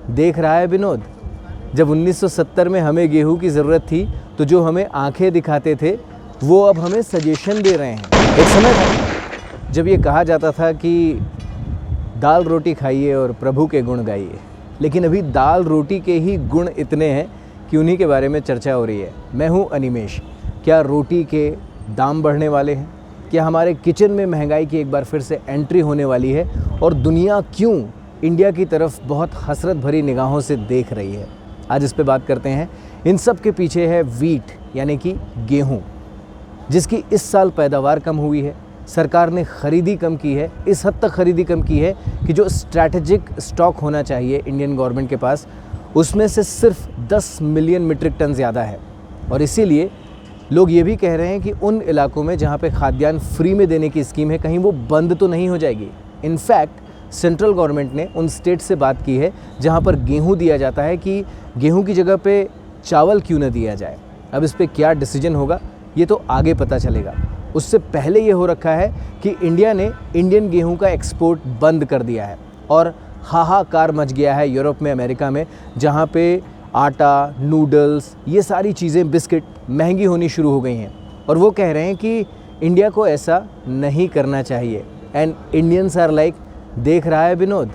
देख रहा है विनोद, जब 1970 में हमें गेहूं की ज़रूरत थी तो जो हमें आंखें दिखाते थे वो अब हमें सजेशन दे रहे हैं। एक समय था जब ये कहा जाता था कि दाल रोटी खाइए और प्रभु के गुण गाइए, लेकिन अभी दाल रोटी के ही गुण इतने हैं कि उन्हीं के बारे में चर्चा हो रही है। मैं हूँ अनिमेश। क्या रोटी के दाम बढ़ने वाले हैं? क्या हमारे किचन में महंगाई की एक बार फिर से एंट्री होने वाली है? और दुनिया क्यों इंडिया की तरफ बहुत हसरत भरी निगाहों से देख रही है? आज इस पे बात करते हैं। इन सब के पीछे है वीट यानी कि गेहूँ, जिसकी इस साल पैदावार कम हुई है। सरकार ने ख़रीदी कम की है, इस हद तक ख़रीदी कम की है कि जो स्ट्रैटेजिक स्टॉक होना चाहिए इंडियन गवर्नमेंट के पास, उसमें से सिर्फ 10 मिलियन मीट्रिक टन ज़्यादा है। और इसीलिए लोग ये भी कह रहे हैं कि उन इलाकों में जहाँ पे खाद्यान्न फ्री में देने की स्कीम है, कहीं वो बंद तो नहीं हो जाएगी। इनफैक्ट सेंट्रल गवर्नमेंट ने उन स्टेट से बात की है जहाँ पर गेहूँ दिया जाता है कि गेहूँ की जगह पे चावल क्यों न दिया जाए। अब इस पर क्या डिसीजन होगा ये तो आगे पता चलेगा। उससे पहले ये हो रखा है कि इंडिया ने इंडियन गेहूं का एक्सपोर्ट बंद कर दिया है और हाहाकार मच गया है यूरोप में, अमेरिका में, जहां पे आटा, नूडल्स, ये सारी चीज़ें, बिस्किट महंगी होनी शुरू हो गई हैं। और वो कह रहे हैं कि इंडिया को ऐसा नहीं करना चाहिए। एंड इंडियंस आर लाइक, देख रहा है विनोद,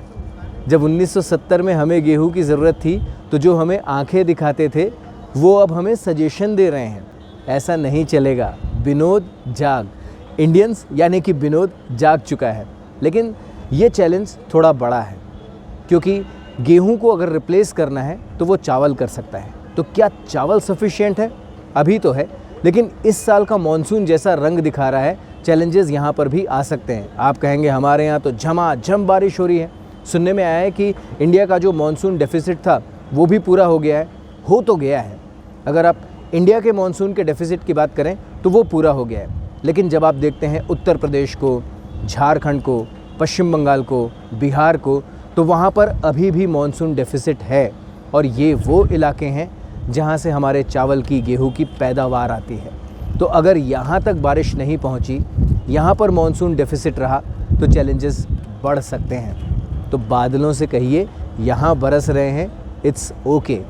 जब 1970 में हमें गेहूं की ज़रूरत थी तो जो हमें आंखें दिखाते थे वो अब हमें सजेशन दे रहे हैं। ऐसा नहीं चलेगा। विनोद जाग। इंडियंस यानी कि विनोद जाग चुका है। लेकिन ये चैलेंज थोड़ा बड़ा है, क्योंकि गेहूं को अगर रिप्लेस करना है तो वो चावल कर सकता है। तो क्या चावल सफिशिएंट है? अभी तो है, लेकिन इस साल का मॉनसून जैसा रंग दिखा रहा है, चैलेंजेस यहाँ पर भी आ सकते हैं। आप कहेंगे हमारे यहाँ तो झमाझम बारिश हो रही है। सुनने में आया है कि इंडिया का जो मॉनसून डेफिसिट था वो भी पूरा हो गया है। हो तो गया है, अगर आप इंडिया के मॉनसून के डेफिसिट की बात करें तो वो पूरा हो गया है। लेकिन जब आप देखते हैं उत्तर प्रदेश को, झारखंड को, पश्चिम बंगाल को, बिहार को, तो वहाँ पर अभी भी मॉनसून डेफिसिट है। और ये वो इलाके हैं जहाँ से हमारे चावल की, गेहूँ की पैदावार आती है। तो अगर यहाँ तक बारिश नहीं पहुँची, यहाँ पर मॉनसून डेफिसिट रहा, तो चैलेंजेस बढ़ सकते हैं। तो बादलों से कहिए यहाँ बरस रहे हैं, इट्स ओके।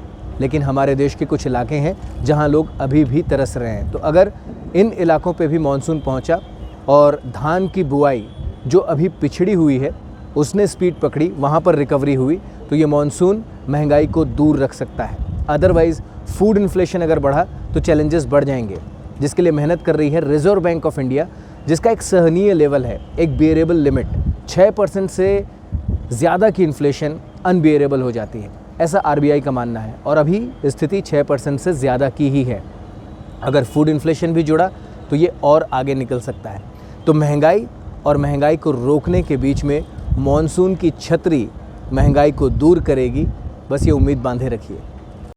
लेकिन हमारे देश के कुछ इलाके हैं जहां लोग अभी भी तरस रहे हैं। तो अगर इन इलाकों पे भी मानसून पहुंचा और धान की बुआई जो अभी पिछड़ी हुई है उसने स्पीड पकड़ी, वहां पर रिकवरी हुई, तो ये मानसून महंगाई को दूर रख सकता है। अदरवाइज़ फूड इन्फ्लेशन अगर बढ़ा तो चैलेंजेस बढ़ जाएंगे, जिसके लिए मेहनत कर रही है रिजर्व बैंक ऑफ इंडिया, जिसका एक सहनीय लेवल है, एक बियरेबल लिमिट। 6% से ज़्यादा की इन्फ्लेशन अनबियरेबल हो जाती है, ऐसा आरबीआई का मानना है। और अभी स्थिति 6% से ज़्यादा की ही है। अगर फूड इन्फ्लेशन भी जुड़ा तो ये और आगे निकल सकता है। तो महंगाई और महंगाई को रोकने के बीच में मॉनसून की छतरी महंगाई को दूर करेगी, बस ये उम्मीद बांधे रखिए।